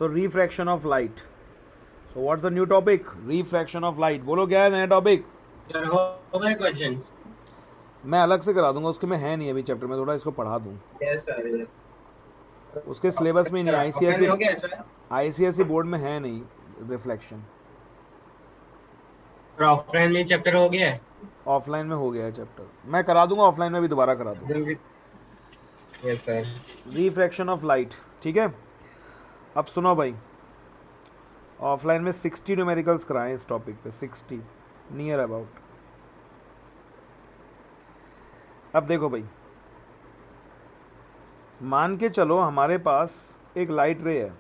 So refraction of light. So what's the new topic? Refraction of light. बोलो क्या है नया टॉपिक? सर हो गए क्वेश्चन? मैं अलग से करा दूंगा, उसके में है नहीं अभी चैप्टर में, थोड़ा इसको पढ़ा दूँ. Yes sir. उसके सिलेबस में ही नहीं, ऑफलाइन हो गया सर? आईसीएसई बोर्ड में है नहीं रिफ्लेक्शन. और ऑफलाइन में चैप्टर हो गया है? ऑफलाइन में हो गया है चैप्टर, मैं करा दूंगा, ऑफलाइन में भी दोबारा करा दूंगा. Yes sir. Refraction of light. ठीक है, अब सुनो भाई. ऑफलाइन में 60 न्यूमेरिकल्स कराएं इस टॉपिक पे, 60 नियर अबाउट. अब देखो भाई, मान के चलो हमारे पास एक लाइट रे है.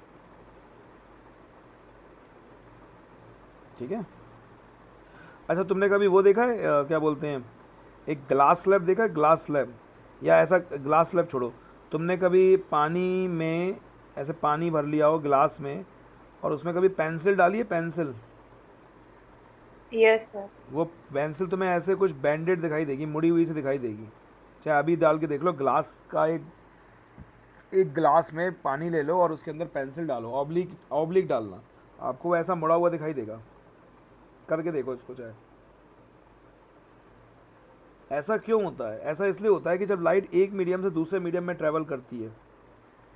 ठीक है. अच्छा, तुमने कभी वो देखा है क्या बोलते हैं, एक ग्लास स्लैब देखा है? ग्लास स्लैब, या ऐसा ग्लास स्लैब छोड़ो, तुमने कभी पानी में ऐसे पानी भर लिया हो ग्लास में और उसमें कभी पेंसिल डाली है? Pencil, yes sir. वो पेंसिल तुम्हें ऐसे कुछ बैंडेड दिखाई देगी, मुड़ी हुई से दिखाई देगी. चाहे अभी डाल के देख लो, ग्लास का एक एक ग्लास में पानी ले लो और उसके अंदर पेंसिल डालो, ऑब्लिक ऑब्लिक डालना, आपको ऐसा मुड़ा हुआ दिखाई देगा. करके देखो इसको चाहे. ऐसा क्यों होता है? ऐसा इसलिए होता है कि जब लाइट एक मीडियम से दूसरे मीडियम में ट्रैवल करती है,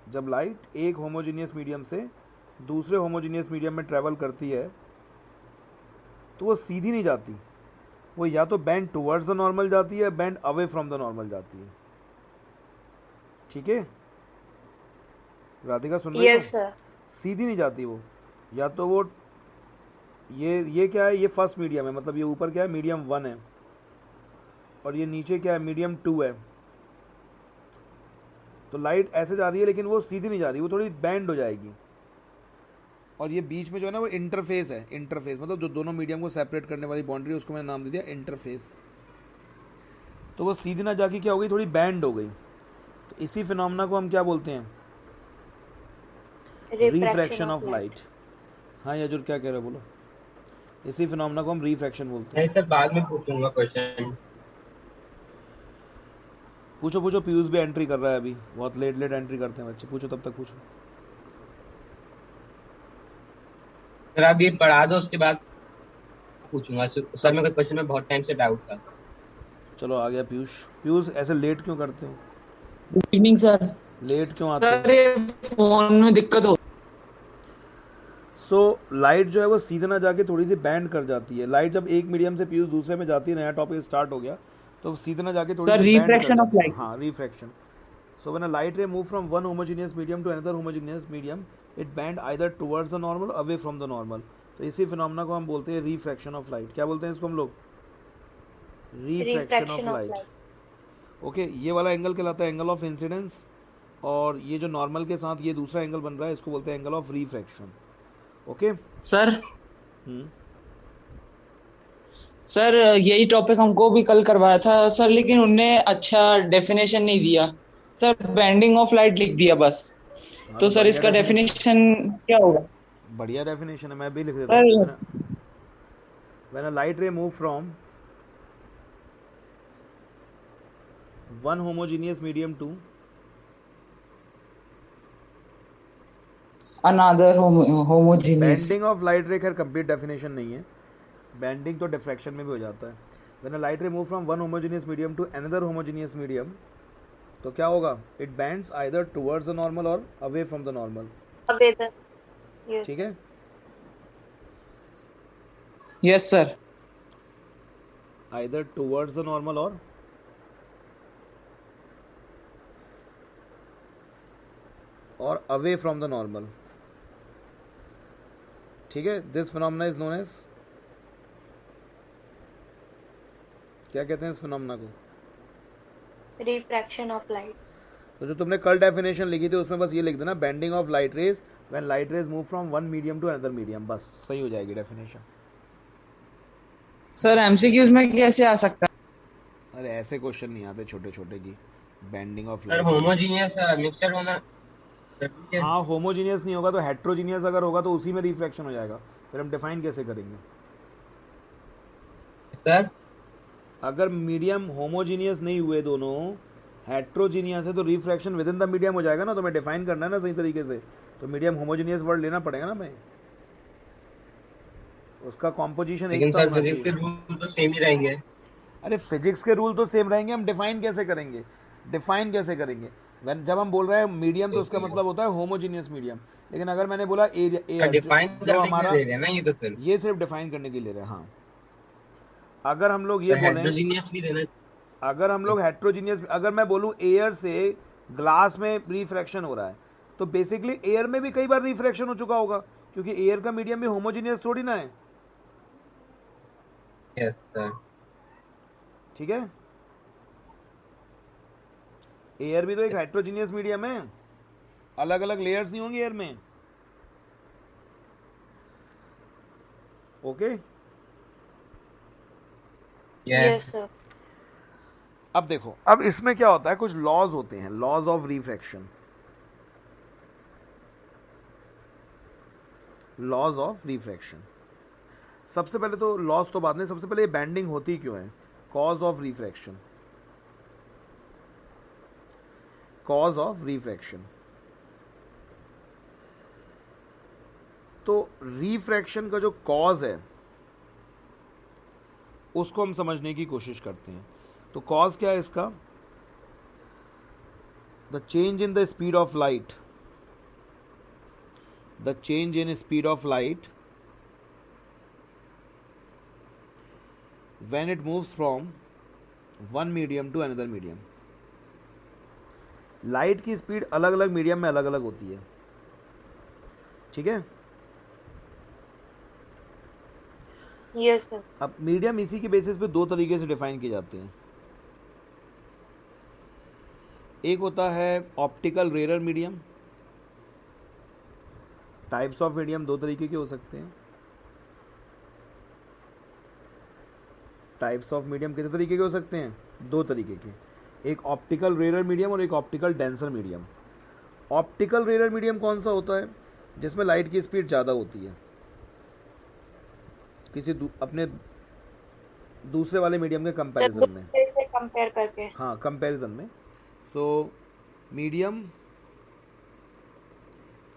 जब लाइट एक होमोजीनियस मीडियम से दूसरे होमोजीनियस मीडियम में ट्रैवल करती है तो वो सीधी नहीं जाती, वो या तो बैंड टुवर्ड्स द नॉर्मल जाती है, band away from the normal जाती है. ठीक है राधिका, सुन रही हो? Yes sir. सीधी नहीं जाती वो, या तो वो ये क्या है, ये फर्स्ट मीडियम है, मतलब ये ऊपर क्या है, मीडियम 1 है, और ये नीचे क्या है, मीडियम 2 है. तो लाइट ऐसे जा रही है लेकिन वो सीधी नहीं जा रही, वो थोड़ी बैंड हो जाएगी. और ये बीच में जो है ना वो इंटरफेस है. इंटरफेस मतलब जो दोनों मीडियम को सेपरेट करने वाली बाउंड्री है, उसको मैंने नाम दे दिया इंटरफेस. तो वो सीधी ना जाके क्या हो गई, थोड़ी बैंड हो गई. तो इसी फिनोमेना को हम क्या बोलते हैं? Refraction refraction of of light. Light. हाँ यजुर, क्या कह रहे हो बोलो. इसी फिनोमेना को हम रिफ्रैक्शन बोलते हैं. नहीं सर, बाद में पूछूंगा क्वेश्चन। पूछो पूछो, पीयूष भी एंट्री कर रहा है अभी, बहुत लेट लेट एंट्री करते हैं बच्चे. पूछो, तब तक पूछो. सर आप ये पढ़ा दो, उसके बाद पूछूंगा सर। तब मेरे को क्वेश्चन में बहुत टाइम से डाउट था। चलो आ गया पीयूष. पीयूष ऐसे लेट क्यों करते हो? Good evening sir. लेट क्यों आते हो? सर ये फोन में दिक्कत हो। सो लाइट जो है वो सीधे ना जाके थोड़ी सी बैंड कर जाती है. लाइट जब एक मीडियम से पीयूष दूसरे में जाती है, नया टॉपिक स्टार्ट हो गया, तो सीधे ना जाके थोड़ी सर सी बैंड कर रिफ्रैक्शन ऑफ जाती है. लाइट। हाँ, refraction. So when a light ray move from one homogeneous medium to another homogeneous medium, it bend either towards the normal, away from the normal. तो इसी फिनोमेना को हम बोलते हैं रिफ्रैक्शन ऑफ लाइट. क्या बोलते हैं इसको हम लोग? Refraction of refraction of light. Light. Okay, ये वाला एंगल कहलाता है एंगल ऑफ इंसिडेंस, और ये जो नॉर्मल के साथ ये दूसरा एंगल बन रहा है, इसको बोलते हैं angle of refraction. Okay. Sir hmm. Sir यही टॉपिक हमको भी कल करवाया था सर, लेकिन उनने अच्छा डेफिनेशन नहीं दिया सर, बेंडिंग ऑफ लाइट लिख दिया बस. हाँ तो तो सर बढ़िया इसका डेफिनेशन, डेफिनेशन क्या होगा? बढ़िया डेफिनेशन है, मैं भी लिख देता सर हूँ. When a light ray move from one homogeneous medium to another homogeneous. Bending of light ray, खैर कंप्लीट डेफिनेशन नहीं है, बेंडिंग तो डिफ्रैक्शन में भी हो जाता है. When a light ray move from one homogeneous medium to another homogeneous medium, तो क्या होगा, it bends either towards the normal और अवे फ्रॉम द नॉर्मल. आवेदन। यस। ठीक है. Yes sir. Either towards the normal और अवे फ्रॉम द नॉर्मल. ठीक है. This phenomena is known as, क्या कहते हैं इस फिनोमेना को? Refraction of light. तो जो तुमने कल डेफिनेशन लिखी थी उसमें बस ये लिख देना, bending of light rays when light rays move from one medium to another medium, बस सही हो जाएगी डेफिनेशन. सर एमसीक्यूज में कैसे आ सकता है? अरे ऐसे क्वेश्चन नहीं आते छोटे छोटे की, bending of sir light rays. Homogeneous mixture होना जरूरी है। हाँ, होमोजीनियस नहीं होगा तो हेट्रोजीनियस अगर होगा तो उसी में रिफ्रैक्शन हो जाएगा. फिर हम डिफाइन कैसे करेंगे? सर अगर मीडियम होमोजीनियस नहीं हुए दोनों, हेट्रोजीनियस है, तो refraction with in the medium हो जाएगा ना. तो मैं डिफाइन करना है ना सही तरीके से, तो मीडियम होमोजेनियस वर्ड लेना पड़ेगा ना भाई, उसका कॉम्पोजिशन एक लेकिन सा सर होना फिजिक्स के चाहिए। रूल तो सेम ही रहेंगे। अरे फिजिक्स के रूल तो सेम रहेंगे, हम डिफाइन कैसे करेंगे? डिफाइन कैसे करेंगे? जब हम बोल रहे हैं मीडियम तो उसका मतलब होता है होमोजीनियस मीडियम। लेकिन अगर मैंने बोला एयर डिफाइन जो करने के लिए हमारा, दे रहे हैं ना ये तो सिर्फ। ये सिर्फ डिफाइन करने के लिए रहे। हाँ, अगर हम लोग ये सर बोलें, हेट्रोजीनियस भी देना। अगर हम लोग हेट्रोजीनियस, अगर मैं बोलूँ एयर से ग्लास में रिफ्रैक्शन हो रहा है, तो बेसिकली एयर में भी कई बार रिफ्रैक्शन हो चुका होगा, क्योंकि एयर का मीडियम भी होमोजीनियस थोड़ी ना है। Yes sir. ठीक है, एयर भी तो एक हेट्रोजीनियस मीडियम है, अलग अलग लेयर्स नहीं होंगी एयर में। Okay, Yes, yes. sir. अब देखो, अब इसमें क्या होता है, कुछ लॉज होते हैं, laws of refraction, laws of refraction. सबसे पहले तो लॉस तो बाद में, सबसे पहले ये बैंडिंग होती क्यों है? Cause of refraction, cause of refraction. तो रिफ्रैक्शन का जो कॉज है उसको हम समझने की कोशिश करते हैं। तो कॉज क्या है इसका? The change in the speed of light, the change in speed of light when it moves from one medium to another medium। Light की स्पीड अलग अलग मीडियम में अलग अलग होती है, ठीक है। Yes, sir. अब मीडियम इसी के बेसिस पे दो तरीके से डिफाइन किए जाते हैं। एक होता है optical rare medium. Types of medium दो तरीके के हो सकते हैं। टाइप्स ऑफ मीडियम कितने तरीके के हो सकते हैं? दो तरीके के, एक ऑप्टिकल रेयर मीडियम और एक optical denser medium. Optical rare medium कौन सा होता है? जिसमें लाइट की स्पीड ज़्यादा होती है किसी अपने दूसरे वाले मीडियम के कंपैरिजन में। से कंपेयर करके। हाँ, कंपैरिजन में। So medium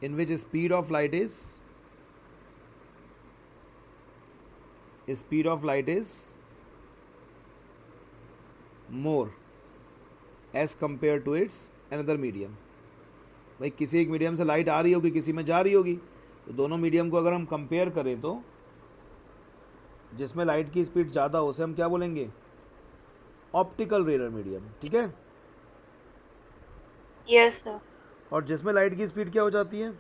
in which speed of light is more as compare to its another medium. भाई किसी एक मीडियम से लाइट आ रही होगी, किसी में जा रही होगी, तो दोनों मीडियम को अगर हम कंपेयर करें तो जिसमें लाइट की स्पीड ज़्यादा हो उसे हम क्या बोलेंगे? ऑप्टिकल रेयर मीडियम, ठीक है। Yes, sir. और जिसमें लाइट की स्पीड क्या हो जाती है?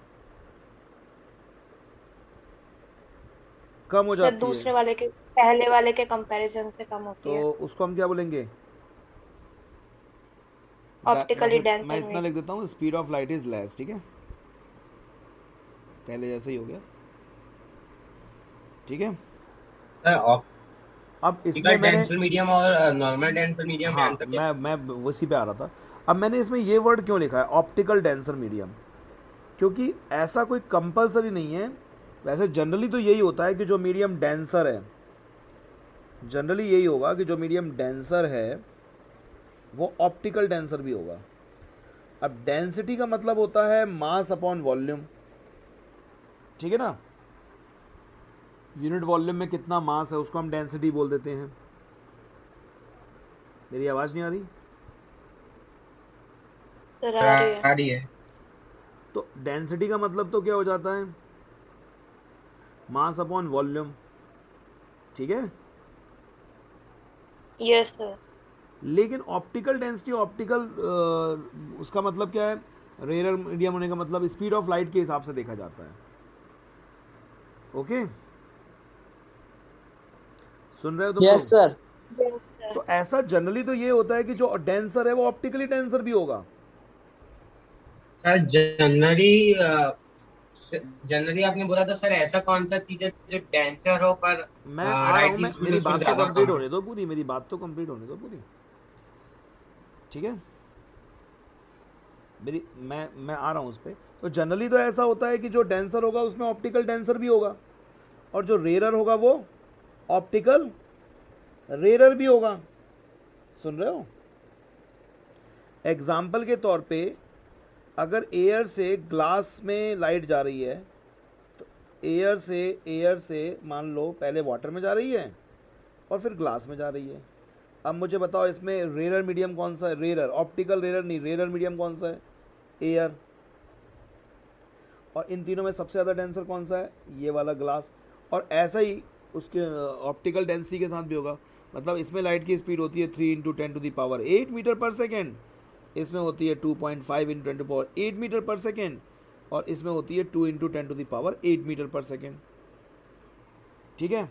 कम हो सर जाती दूसरे है, वाले के पहले वाले के कंपैरिजन से कम होती है। तो उसको हम क्या बोलेंगे? ऑप्टिकली मैं डेंसर इतना में। लिख देता हूँ, speed of light is less, ठीक है, पहले जैसे ही हो गया, ठीक है। सर अब इसमें मैंने, डेंसर मीडियम और नॉर्मल डेंसर मीडियम में हाँ, अंतर क्या? मैं उसी पे आ रहा था। अब मैंने इसमें ये वर्ड क्यों लिखा है ऑप्टिकल डेंसर मीडियम? क्योंकि ऐसा कोई कंपलसरी नहीं है। वैसे जनरली तो यही होता है कि जो मीडियम डेंसर है, जनरली यही होगा कि जो मीडियम डेंसर है वो ऑप्टिकल डेंसर भी होगा। अब डेंसिटी का मतलब होता है मास अपॉन वॉल्यूम, ठीक है ना। यूनिट वॉल्यूम में कितना मास है उसको हम डेंसिटी बोल देते हैं। मेरी आवाज़ नहीं आ रही? सर आ रही है। आ रही है। तो डेंसिटी का मतलब तो क्या हो जाता है? मास अपॉन वॉल्यूम, ठीक है। Yes, sir. लेकिन ऑप्टिकल डेंसिटी, ऑप्टिकल उसका मतलब क्या है? रेयर मीडियम होने का मतलब स्पीड ऑफ लाइट के हिसाब से देखा जाता है। ओके, सुन रहे हो तुम यस लोग? सर। Yes, sir. तो ऐसा जनरली तो ये होता है कि जो डेंसर है वो ऑप्टिकली डेंसर भी होगा। सर जनरली आपने बोला था सर, ऐसा कौन सा चीज है जो डेंसर हो पर मैं आ रहा लाइट हूँ, की मैं स्पीड मेरी उसमें बात तो ज्यादा कंप्लीट कम होने है? दो पूरी, मेरी बात तो कंप्लीट होने दो पूरी, ठीक है। मेरी मैं आ रहा हूँ उस पर। तो जनरली तो ऐसा होता है कि जो डेंसर होगा उसमें ऑप्टिकल डेंसर भी होगा, और जो रेयर होगा वो ऑप्टिकल रेयर भी होगा। सुन रहे हो? एग्जाम्पल के तौर पे अगर एयर से ग्लास में लाइट जा रही है तो एयर से मान लो पहले वाटर में जा रही है और फिर ग्लास में जा रही है। अब मुझे बताओ इसमें रेयर मीडियम कौन सा है? रेयर, ऑप्टिकल रेयर नहीं, रेयर मीडियम कौन सा है? एयर। और इन तीनों में सबसे ज़्यादा डेंसर कौन सा है? ये वाला ग्लास। और ऐसा ही उसके ऑप्टिकल डेंसिटी के साथ भी होगा। मतलब इसमें लाइट की स्पीड होती है 3 × 10⁸ मीटर पर सेकेंड, इसमें होती है 2.5 × 10⁸ मीटर पर सेकेंड, और इसमें होती है 2 × 10⁸ मीटर पर सेकेंड। ठीक है,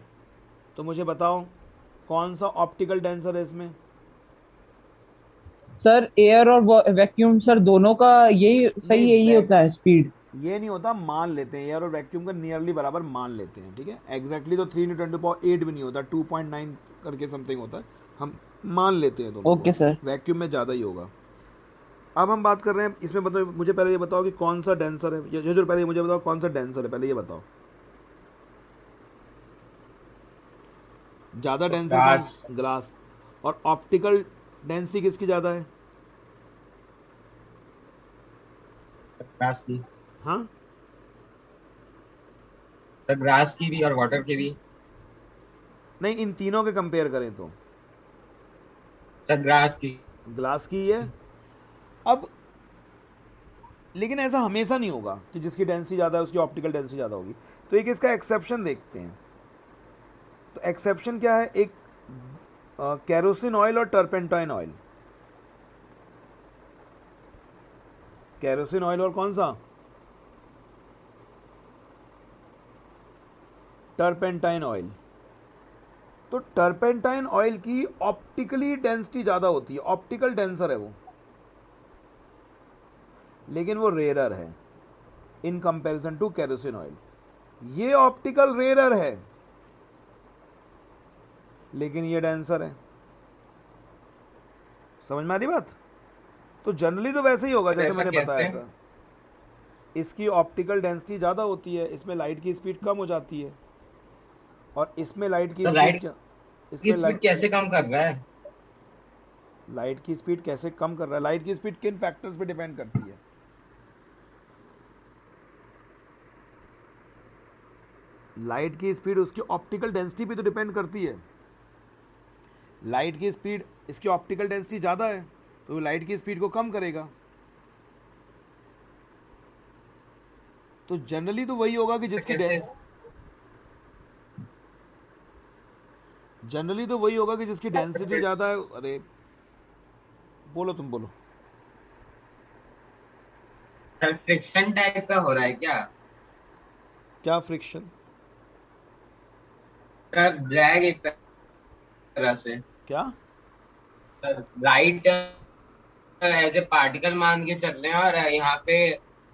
तो मुझे बताओ कौन सा ऑप्टिकल डेंसर है इसमें? सर एयर और वैक्यूम सर दोनों का यही सही, नहीं, यही होता है स्पीड। ये नहीं होता, मान लेते हैं एयर और वैक्यूम का नियरली बराबर मान लेते हैं। ठीक है, एग्जैक्टली तो 3 × 10⁸ भी नहीं होता, 2.9 करके समथिंग होता है, हम मान लेते हैं दोनों ओके को। सर। वैक्यूम में ज़्यादा ही होगा। अब हम बात कर रहे हैं इसमें, बताओ मुझे पहले ये बताओ कि कौन सा डेंसर है। ये जो पहले मुझे बताओ कौन सा डेंसर है, पहले ये बताओ। ज़्यादा डेंसर ग्लास। ग्लास। और ऑप्टिकल डेंसिटी किसकी ज़्यादा है? ग्रास की। हाँ, सर ग्रास की भी और वाटर की भी। नहीं, इन तीनों के कंपेयर करें तो सर ग्रास की। ग्लास की है। अब लेकिन ऐसा हमेशा नहीं होगा कि जिसकी डेंसिटी ज़्यादा है उसकी ऑप्टिकल डेंसिटी ज़्यादा होगी। तो एक इसका एक्सेप्शन देखते हैं। तो एक्सेप्शन क्या है? एक कैरोसिन ऑयल और टर्पेंटाइन ऑयल। कैरोसिन ऑयल और कौन सा? Turpentine oil. तो टर्पेंटाइन ऑयल की ऑप्टिकली डेंसिटी ज़्यादा होती है, ऑप्टिकल डेंसर है वो, लेकिन वो रेयरर है in comparison to kerosene oil. ये ऑप्टिकल रेयरर है लेकिन ये डेंसर है। समझ में आ रही बात? तो जनरली तो वैसे ही होगा जैसे मैंने बताया था। इसकी ऑप्टिकल डेंसिटी ज़्यादा होती है, इसमें लाइट की स्पीड कम हो जाती है, और इसमें लाइट की तो स्पीड लाइट की स्पीड कैसे कम कर रहा है? लाइट की स्पीड कैसे कम कर रहा है? लाइट की स्पीड किन फैक्टर्स पे डिपेंड करती है? लाइट की स्पीड उसकी ऑप्टिकल डेंसिटी पे तो डिपेंड करती है। लाइट की स्पीड, इसकी ऑप्टिकल डेंसिटी ज़्यादा है तो वो लाइट की स्पीड को कम करेगा। तो जनरली तो वही होगा कि जिसकी डेंसिटी ज़्यादा है। अरे बोलो, तुम बोलो। सर फ्रिक्शन टाइप का हो रहा है क्या? क्या फ्रिक्शन? सर ड्रैग एक तरह से। क्या? Sir light as a particle मान के चल रहे हैं और यहाँ पे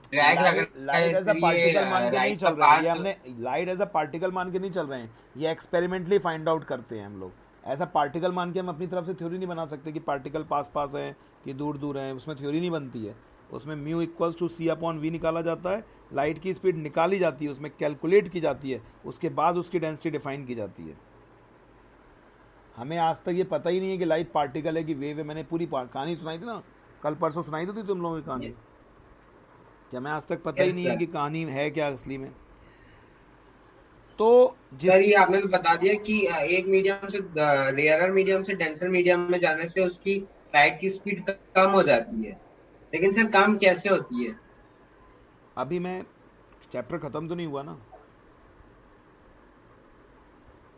ड्रैग लग रहा है, लाइट एज अ इसलिए पार्टिकल मान के नहीं लाइट चल का रहे हैं। ये पाथ। हमने लाइट एज अ पार्टिकल मान के नहीं चल रहे हैं, ये एक्सपेरिमेंटली फाइंड आउट करते हैं हम लोग। ऐसा पार्टिकल मान के हम अपनी तरफ से थ्योरी नहीं बना सकते कि पार्टिकल पास पास हैं कि दूर दूर हैं, उसमें थ्योरी नहीं बनती है। उसमें म्यू इक्वल्स टू c/v निकाला जाता है, लाइट की स्पीड निकाली जाती है, उसमें कैलकुलेट की जाती है, उसके बाद उसकी डेंसिटी डिफाइन की जाती है। हमें आज तक ये पता ही नहीं है कि लाइट पार्टिकल है कि वेव है। मैंने पूरी कहानी सुनाई थी ना, कल परसों सुनाई तो थी तुम लोगों की कहानी। क्या मैं आज तक पता ही नहीं है कि कहानी है क्या असली में? तो सर ये आपने भी बता दिया कि एक मीडियम से रेयरर मीडियम से डेंसर मीडियम में जाने से उसकी लाइट की स्पीड कम हो जाती है, लेकिन सर कम कैसे होती है? अभी मैं चैप्टर खत्म तो नहीं हुआ ना,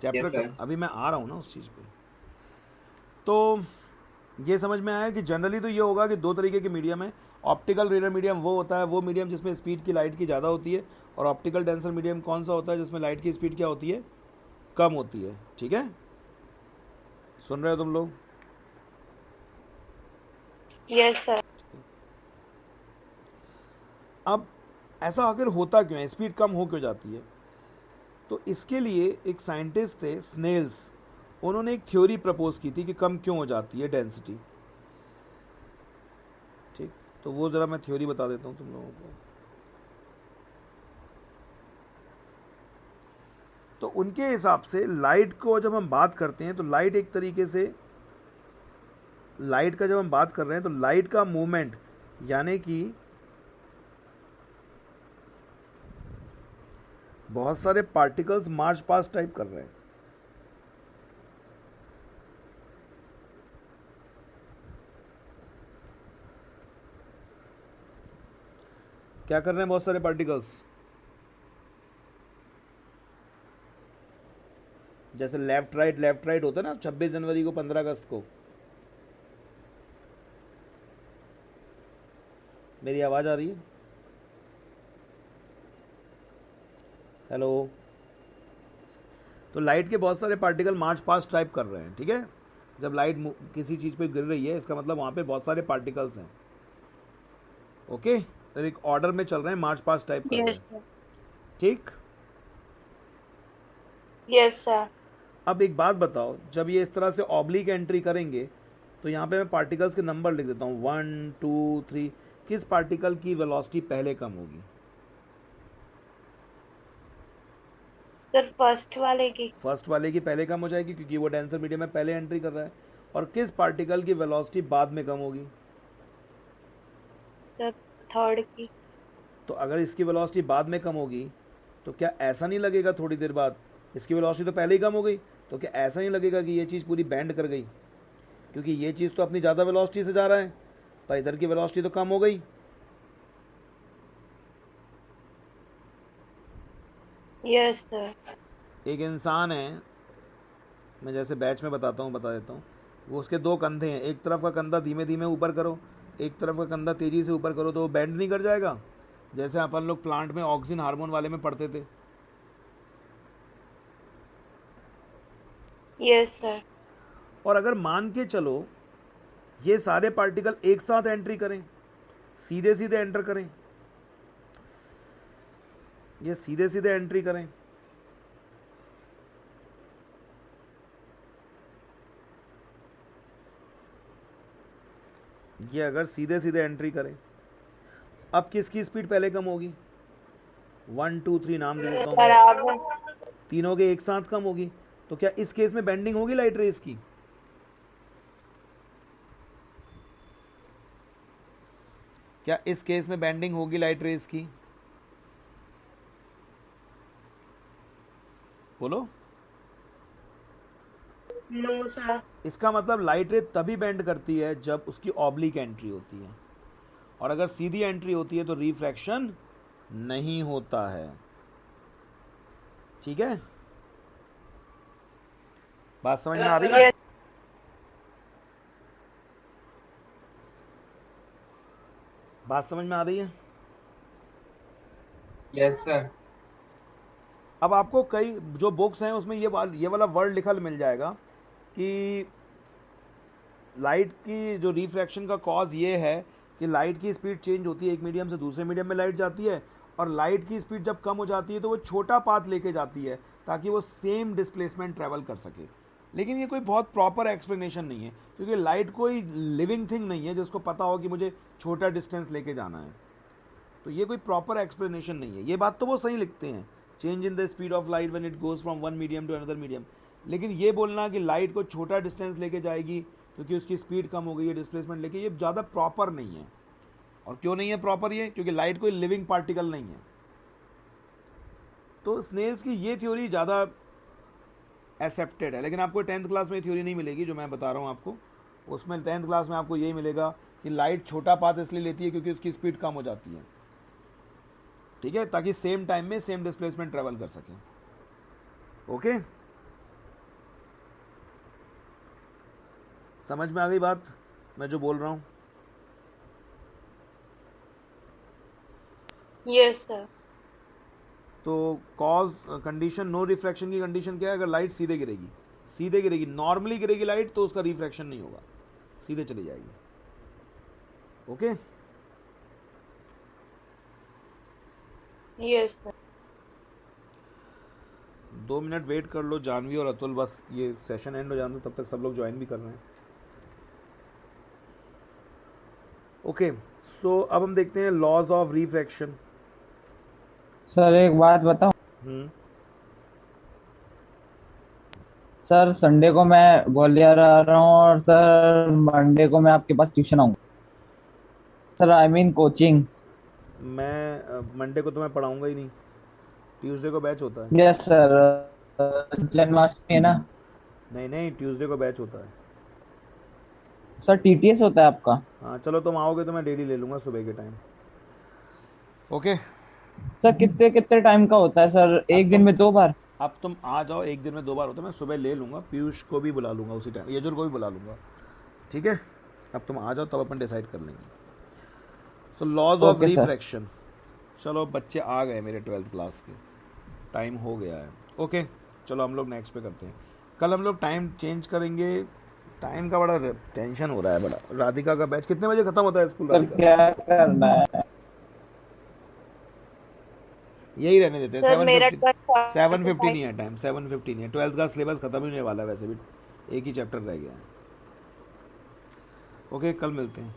चैप्टर अभी मैं आ रहा हूँ ना उस चीज़ पे। तो ये समझ में आया कि जनरली तो ये होगा कि दो तरीके के मीडियम है। ऑप्टिकल रेयर मीडियम वो होता है, वो मीडियम जिसमें स्पीड की लाइट की ज़्यादा होती है, और ऑप्टिकल डेंसर मीडियम कौन सा होता है? जिसमें लाइट की स्पीड क्या होती है? कम होती है। ठीक है, सुन रहे हो तुम लोग? Yes sir. अब ऐसा आखिर होता क्यों है, स्पीड कम हो क्यों जाती है? तो इसके लिए एक साइंटिस्ट थे स्नेल्स, उन्होंने एक थ्योरी प्रपोज की थी कि कम क्यों हो जाती है डेंसिटी। ठीक, तो वो ज़रा मैं थ्योरी बता देता हूँ तुम लोगों को। तो उनके हिसाब से लाइट को जब हम बात करते हैं तो लाइट एक तरीके से, लाइट का जब हम बात कर रहे हैं तो लाइट का मूवमेंट, यानी कि बहुत सारे पार्टिकल्स मार्च पास्ट टाइप कर रहे हैं। क्या कर रहे हैं बहुत सारे पार्टिकल्स? जैसे लेफ्ट राइट होता है ना 26 जनवरी को, 15 अगस्त को। मेरी आवाज़ आ रही है? हेलो। तो लाइट के बहुत सारे पार्टिकल मार्च पास्ट टाइप कर रहे हैं, ठीक है। जब लाइट किसी चीज़ पे गिर रही है, इसका मतलब वहाँ पे बहुत सारे पार्टिकल्स हैं। ओके, तो एक ऑर्डर में चल रहे हैं, मार्च पास्ट टाइप कर रहे यस हैं, सर। ठीक। Yes sir. अब एक बात बताओ, जब ये इस तरह से ऑब्लिक एंट्री करेंगे तो यहाँ पे मैं पार्टिकल्स के नंबर लिख देता हूँ 1 2 3। किस पार्टिकल की वेलोसिटी पहले कम होगी? सर फर्स्ट वाले की। फर्स्ट वाले की पहले कम हो जाएगी क्योंकि वो डेंसर मीडियम में पहले एंट्री कर रहा है। और किस पार्टिकल की वेलोसिटी बाद में कम होगी? सर थर्ड की। तो अगर इसकी वेलोसिटी बाद में कम होगी तो क्या ऐसा नहीं लगेगा थोड़ी देर बाद, इसकी वेलोसिटी तो पहले ही कम हो गई, तो क्या ऐसा नहीं लगेगा कि ये चीज़ पूरी बैंड कर गई? क्योंकि ये चीज़ तो अपनी ज़्यादा वेलोसिटी से जा रहा है, पर इधर की वेलोसिटी तो कम हो गई। Yes sir. एक इंसान है, मैं जैसे बैच में बता देता हूँ। वो उसके दो कंधे हैं, एक तरफ का कंधा धीमे धीमे ऊपर करो, एक तरफ का कंधा तेज़ी से ऊपर करो, तो वो बैंड नहीं कर जाएगा? जैसे अपन लोग प्लांट में ऑक्सीजन हार्मोन वाले में पढ़ते थे। Yes sir. और अगर मान के चलो ये सारे पार्टिकल एक साथ एंट्री करें, सीधे सीधे एंटर करें, ये सीधे सीधे एंट्री करें, ये अगर सीधे सीधे एंट्री करें, अब किसकी स्पीड पहले कम होगी? 1 2 3 नाम दे देता हूँ मैं। बराबर। तीनों के एक साथ कम होगी। तो क्या इस केस में बेंडिंग होगी लाइट रेस की? क्या इस केस में बेंडिंग होगी लाइट रेस की? बोलो। No sir. इसका मतलब लाइट रे तभी बेंड करती है जब उसकी ऑब्लिक एंट्री होती है, और अगर सीधी एंट्री होती है तो रिफ्रैक्शन नहीं होता है, ठीक है। बात समझ में आ रही है? बात समझ में आ रही है? Yes sir. अब आपको कई जो बुक्स हैं उसमें ये वाला वर्ड लिखा मिल जाएगा कि लाइट की जो रिफ्रैक्शन का कॉज ये है कि लाइट की स्पीड चेंज होती है, एक मीडियम से दूसरे मीडियम में लाइट जाती है, और लाइट की स्पीड जब कम हो जाती है तो वो छोटा पाथ लेके जाती है ताकि वो सेम डिस्प्लेसमेंट ट्रैवल कर सके। लेकिन ये कोई बहुत प्रॉपर एक्सप्लेनेशन नहीं है, क्योंकि लाइट कोई लिविंग थिंग नहीं है जिसको पता हो कि मुझे छोटा डिस्टेंस लेके जाना है। तो ये कोई प्रॉपर एक्सप्लेनेशन नहीं है। ये बात तो वो सही लिखते हैं, change in the speed of light when it goes from one medium to another medium, लेकिन ये बोलना कि लाइट को छोटा डिस्टेंस लेके जाएगी क्योंकि उसकी स्पीड कम हो गई है डिस्प्लेसमेंट लेके, ये ज़्यादा प्रॉपर नहीं है। और क्यों नहीं है प्रॉपर ये? क्योंकि लाइट कोई लिविंग पार्टिकल नहीं है। तो स्नेल्स की ये थ्योरी ज़्यादा एक्सेप्टेड है, लेकिन आपको 10th क्लास में थ्योरी नहीं मिलेगी जो मैं बता रहा हूँ आपको। उसमें 10th क्लास में आपको यही मिलेगा कि लाइट छोटा पाथ इसलिए लेती है क्योंकि उसकी स्पीड कम हो जाती है, ठीक है, ताकि सेम टाइम में सेम डिस्प्लेसमेंट ट्रेवल कर सके। ओके, समझ में आ गई बात मैं जो बोल रहा हूँ? Yes sir. तो कॉज कंडीशन नो रिफ्रैक्शन की कंडीशन क्या है? अगर लाइट सीधे गिरेगी, नॉर्मली गिरेगी लाइट तो उसका रिफ्रैक्शन नहीं होगा, सीधे चली जाएगी। Okay, yes sir. 2 minute wait कर लो जानवी और अतुल, बस ये सेशन एंड हो जाने दो, तब तक सब लोग ज्वाइन भी कर रहे हैं। ओके, सो अब हम देखते हैं लॉज ऑफ रिफ्रैक्शन। सर एक बात बताऊं? सर संडे को मैं ग्वालियर आ रहा हूँ और सर मंडे को मैं आपके पास ट्यूशन आऊंगा। Sir I mean coaching. मैं मंडे को तो मैं पढ़ाऊंगा ही नहीं। ट्यूसडे को बैच होता है। यस सर, जन्माष्टमी है ना नहीं नहीं, ट्यूसडे को बैच होता है। सर, टीटीएस होता है आपका? हाँ चलो, तुम आओगे तो मैं डेली ले लूँगा सुबह के टाइम। ओके, सर कितने कितने टाइम का होता है सर, एक दिन में 2 बार? अब तुम आ जाओ, एक दिन में 2 बार होता है, मैं सुबह ले लूँगा, पीयूष को भी बुला लूँगा उसी टाइम, यजुर को भी बुला लूँगा, ठीक है। अब तुम आ जाओ तब अपन डिसाइड कर लेंगे। तो laws of Okay, sir. Refraction, चलो बच्चे आ गए मेरे 12th क्लास के, टाइम हो गया है। ओके चलो हम लोग नेक्स्ट पे करते हैं। कल हम लोग टाइम चेंज करेंगे, टाइम का बड़ा टेंशन हो रहा है बड़ा। राधिका का बैच कितने बजे खत्म होता है स्कूल? सर राधिका क्या करना है? यही रहने देते हैं, सर मेरा 7:50 7:50 नहीं है टाइम, 7:50 नहीं है। 12th का सिलेबस खत्म ही होने वाला है, वैसे भी एक ही चैप्टर रह गया है। ओके कल मिलते हैं।